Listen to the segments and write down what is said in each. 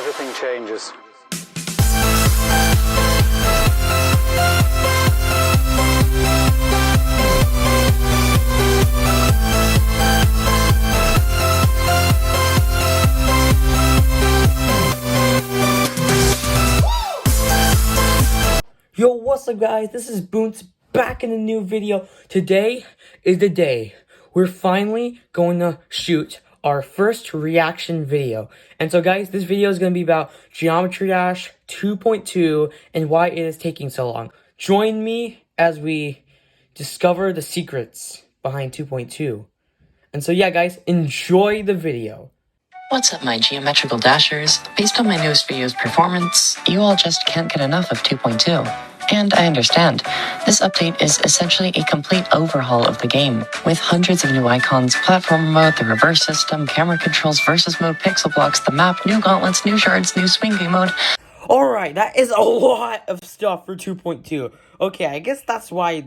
everything changes. Yo, what's up guys? This is Boons back in a new video. Today is the day we're finally going to shoot our first reaction video. And so guys, this video is going to be about Geometry Dash 2.2 and why it is taking so long. Join me as we discover the secrets behind 2.2. And so yeah guys, enjoy the video. What's up my geometrical dashers? Based on my newest video's performance, you all just can't get enough of 2.2. And I understand. This update is essentially a complete overhaul of the game, with hundreds of new icons, platform mode, the reverse system, camera controls, versus mode, pixel blocks, the map, new gauntlets, new shards, new swing game mode. Alright, that is a lot of stuff for 2.2. Okay, I guess that's why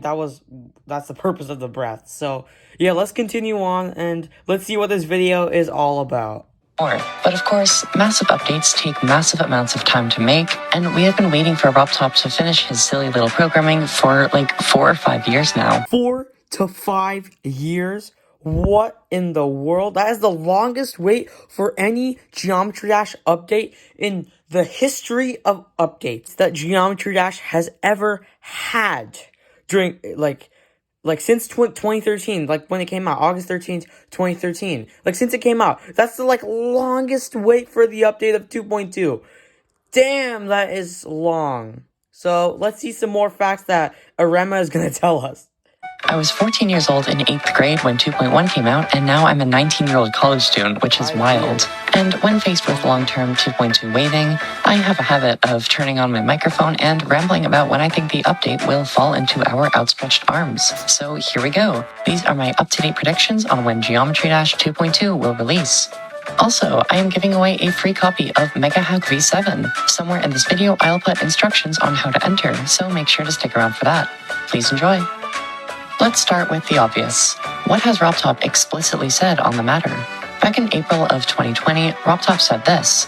that's the purpose of the breath. So, yeah, let's continue on and let's see what this video is all about. But of course, massive updates take massive amounts of time to make, and we have been waiting for RobTop to finish his silly little programming for like 4 or 5 years now. 4 to 5 years? What in the world? That is the longest wait for any Geometry Dash update in the history of updates that Geometry Dash has ever had during, like since 2013, like when it came out, August 13th, 2013. Like since it came out, that's the longest wait for the update of 2.2. Damn, that is long. So let's see some more facts that Arema is gonna tell us. I was 14 years old in 8th grade when 2.1 came out, and now I'm a 19-year-old college student, which is wild. And when faced with long-term 2.2 waiting, I have a habit of turning on my microphone and rambling about when I think the update will fall into our outstretched arms. So here we go. These are my up-to-date predictions on when Geometry Dash 2.2 will release. Also, I am giving away a free copy of MegaHack V7. Somewhere in this video, I'll put instructions on how to enter, so make sure to stick around for that. Please enjoy. Let's start with the obvious. What has RobTop explicitly said on the matter? Back in April of 2020, RobTop said this: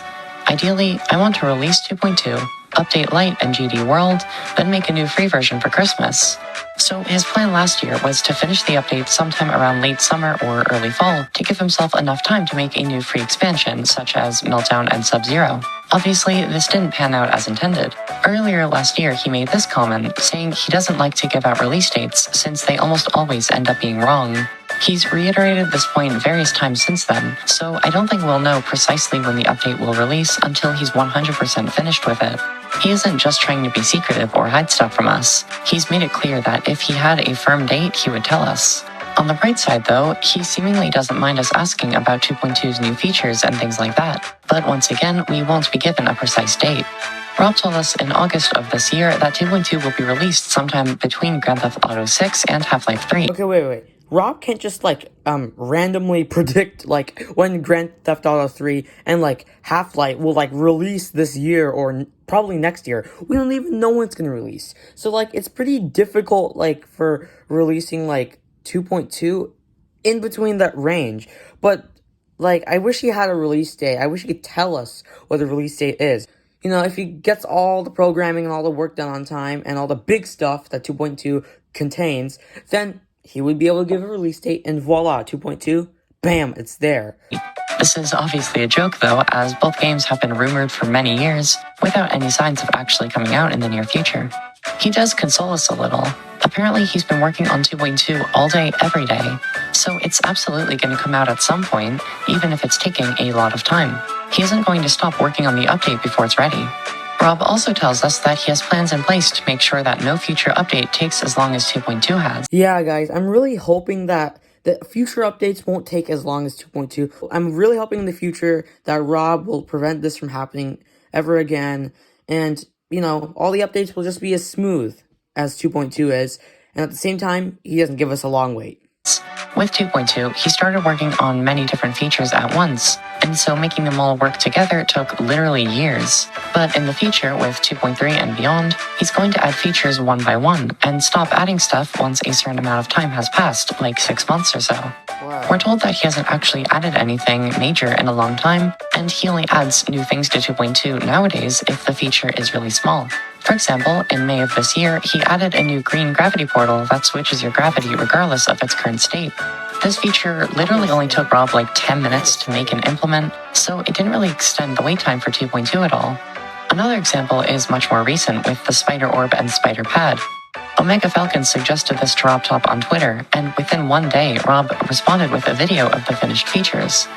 "Ideally, I want to release 2.2, update Lite and GD World, then make a new free version for Christmas." So his plan last year was to finish the update sometime around late summer or early fall to give himself enough time to make a new free expansion, such as Meltdown and Sub-Zero. Obviously, this didn't pan out as intended. Earlier last year, he made this comment, saying he doesn't like to give out release dates since they almost always end up being wrong. He's reiterated this point various times since then, so I don't think we'll know precisely when the update will release until he's 100% finished with it. He isn't just trying to be secretive or hide stuff from us. He's made it clear that if he had a firm date, he would tell us. On the bright side though, he seemingly doesn't mind us asking about 2.2's new features and things like that. But once again, we won't be given a precise date. Rob told us in August of this year that 2.2 will be released sometime between Grand Theft Auto 6 and Half-Life 3. Okay, wait. Rob can't just randomly predict when Grand Theft Auto 3 and Half-Life will release this year or probably next year. We don't even know when it's gonna release. So it's pretty difficult for releasing 2.2 in between that range. But I wish he had a release date. I wish he could tell us what the release date is. You know, if he gets all the programming and all the work done on time and all the big stuff that 2.2 contains, then he would be able to give a release date and voila, 2.2, bam, it's there. This is obviously a joke though, as both games have been rumored for many years, without any signs of actually coming out in the near future. He does console us a little. Apparently he's been working on 2.2 all day, every day, so it's absolutely going to come out at some point, even if it's taking a lot of time. He isn't going to stop working on the update before it's ready. Rob also tells us that he has plans in place to make sure that no future update takes as long as 2.2 has. Yeah, guys, I'm really hoping that the future updates won't take as long as 2.2. I'm really hoping in the future that Rob will prevent this from happening ever again, and, you know, all the updates will just be as smooth as 2.2 is, and at the same time, he doesn't give us a long wait. With 2.2, he started working on many different features at once, and so making them all work together took literally years. But in the future, with 2.3 and beyond, he's going to add features one by one, and stop adding stuff once a certain amount of time has passed, like 6 months or so. We're told that he hasn't actually added anything major in a long time, and he only adds new things to 2.2 nowadays if the feature is really small. For example, in May of this year, he added a new green gravity portal that switches your gravity regardless of its current state. This feature literally only took Rob like 10 minutes to make and implement, so it didn't really extend the wait time for 2.2 at all. Another example is much more recent with the Spider Orb and Spider Pad. Omega Falcon suggested this to RobTop on Twitter, and within one day, Rob responded with a video of the finished features.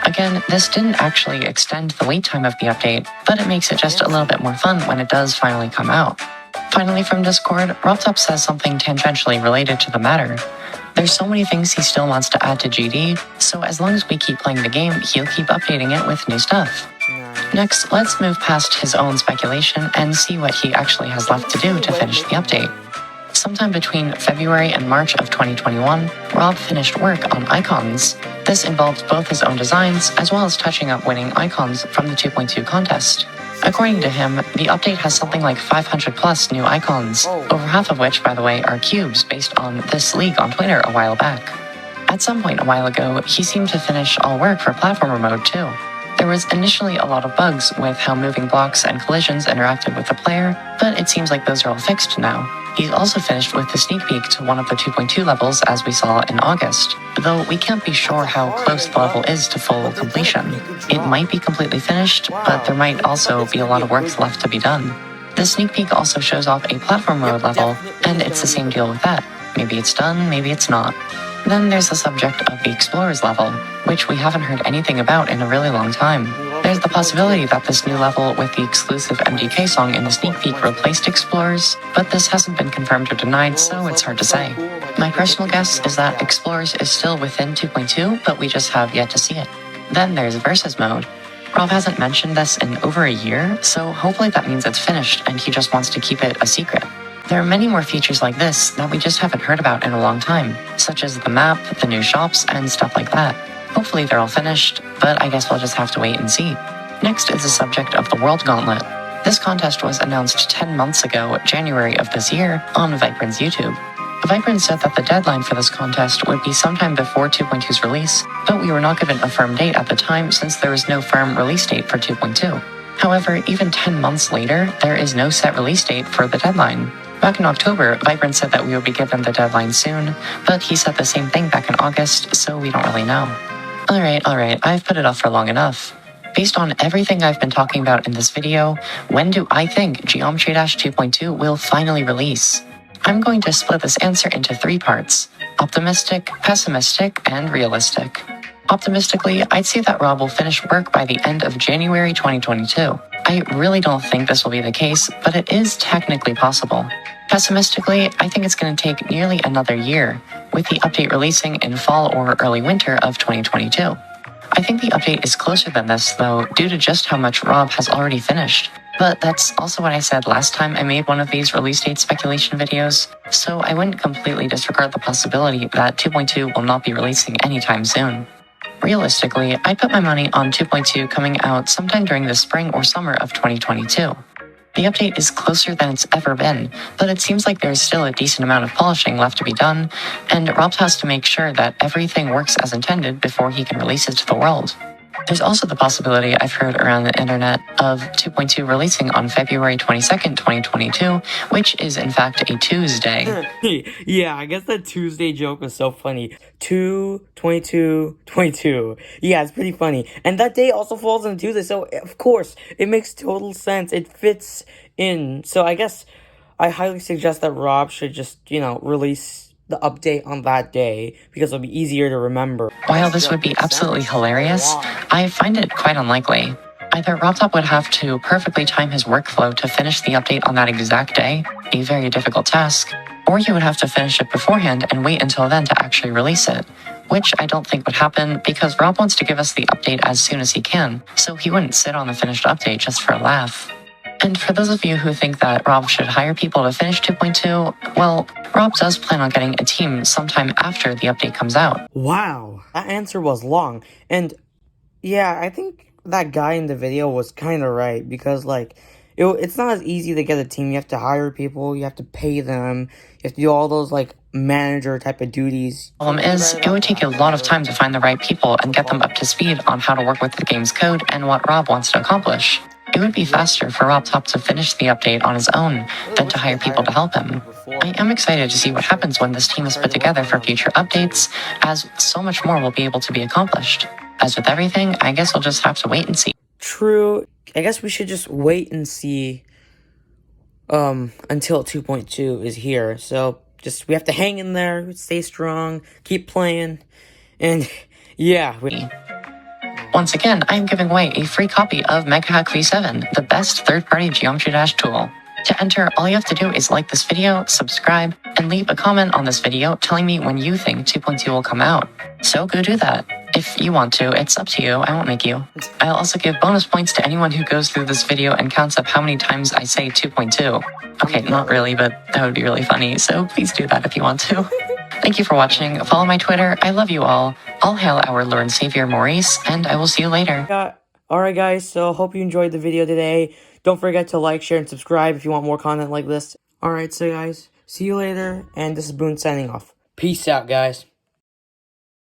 Again, this didn't actually extend the wait time of the update, but it makes it just a little bit more fun when it does finally come out. Finally, from Discord, RobTop says something tangentially related to the matter. There's so many things he still wants to add to GD, so as long as we keep playing the game, he'll keep updating it with new stuff. Next, let's move past his own speculation and see what he actually has left to do to finish the update. Sometime between February and March of 2021, Rob finished work on icons. This involved both his own designs as well as touching up winning icons from the 2.2 contest. According to him, the update has something like 500 plus new icons, over half of which, by the way, are cubes based on this league on Twitter a while back. At some point a while ago, he seemed to finish all work for platformer mode too. There was initially a lot of bugs with how moving blocks and collisions interacted with the player, but it seems like those are all fixed now. He's also finished with the sneak peek to one of the 2.2 levels as we saw in August, though we can't be sure how close the level is to full completion. It might be completely finished, but there might also be a lot of work left to be done. The sneak peek also shows off a platform mode level, and it's the same deal with that. Maybe it's done, maybe it's not. Then there's the subject of the Explorers level, which we haven't heard anything about in a really long time. There's the possibility that this new level with the exclusive MDK song in the sneak peek replaced Explorers, but this hasn't been confirmed or denied, so it's hard to say. My personal guess is that Explorers is still within 2.2, but we just have yet to see it. Then there's Versus mode. Rob hasn't mentioned this in over a year, so hopefully that means it's finished and he just wants to keep it a secret. There are many more features like this that we just haven't heard about in a long time, such as the map, the new shops, and stuff like that. Hopefully they're all finished, but I guess we'll just have to wait and see. Next is the subject of the World Gauntlet. This contest was announced 10 months ago, January of this year, on Vibrant's YouTube. Vibrant said that the deadline for this contest would be sometime before 2.2's release, but we were not given a firm date at the time since there was no firm release date for 2.2. However, even 10 months later, there is no set release date for the deadline. Back in October, Vibrant said that we would be given the deadline soon, but he said the same thing back in August, so we don't really know. Alright, I've put it off for long enough. Based on everything I've been talking about in this video, when do I think Geometry Dash 2.2 will finally release? I'm going to split this answer into 3 parts: optimistic, pessimistic, and realistic. Optimistically, I'd say that Rob will finish work by the end of January 2022. I really don't think this will be the case, but it is technically possible. Pessimistically, I think it's going to take nearly another year, with the update releasing in fall or early winter of 2022. I think the update is closer than this, though, due to just how much Rob has already finished. But that's also what I said last time I made one of these release date speculation videos, so I wouldn't completely disregard the possibility that 2.2 will not be releasing anytime soon. Realistically, I put my money on 2.2 coming out sometime during the spring or summer of 2022. The update is closer than it's ever been, but it seems like there's still a decent amount of polishing left to be done, and Rob has to make sure that everything works as intended before he can release it to the world. There's also the possibility I've heard around the internet of 2.2 releasing on February 22nd, 2022, which is in fact a Tuesday. Yeah, I guess that Tuesday joke was so funny. 2/22/22. Yeah, it's pretty funny. And that day also falls on Tuesday, so of course, it makes total sense. It fits in. So I guess I highly suggest that Rob should just, release the update on that day because it'll be easier to remember. While this would be absolutely hilarious, I find it quite unlikely. Either RobTop would have to perfectly time his workflow to finish the update on that exact day, a very difficult task, or he would have to finish it beforehand and wait until then to actually release it, which I don't think would happen because Rob wants to give us the update as soon as he can, so he wouldn't sit on the finished update just for a laugh. And for those of you who think that Rob should hire people to finish 2.2, well, Rob does plan on getting a team sometime after the update comes out. Wow, that answer was long. And yeah, I think that guy in the video was kind of right because, it's not as easy to get a team. You have to hire people, you have to pay them, you have to do all those like manager type of duties. Problem is, it would take a lot of time to find the right people and get them up to speed on how to work with the game's code and what Rob wants to accomplish. It would be faster for RobTop to finish the update on his own than to hire people to help him. I am excited to see what happens when this team is put together for future updates, as so much more will be able to be accomplished. As with everything, I guess we'll just have to wait and see. True. I guess we should just wait and see until 2.2 is here. So we have to hang in there, stay strong, keep playing, and yeah. Once again, I am giving away a free copy of MegaHack V7, the best third-party Geometry Dash tool. To enter, all you have to do is like this video, subscribe, and leave a comment on this video telling me when you think 2.2 will come out. So go do that. If you want to, it's up to you, I won't make you. I'll also give bonus points to anyone who goes through this video and counts up how many times I say 2.2. Okay, not really, but that would be really funny, so please do that if you want to. Thank you for watching, follow my Twitter, I love you all hail our Lord and Savior Maurice, and I will see you later. Alright guys, so hope you enjoyed the video today. Don't forget to like, share, and subscribe if you want more content like this. Alright, so guys, see you later, and this is Boone signing off. Peace out, guys.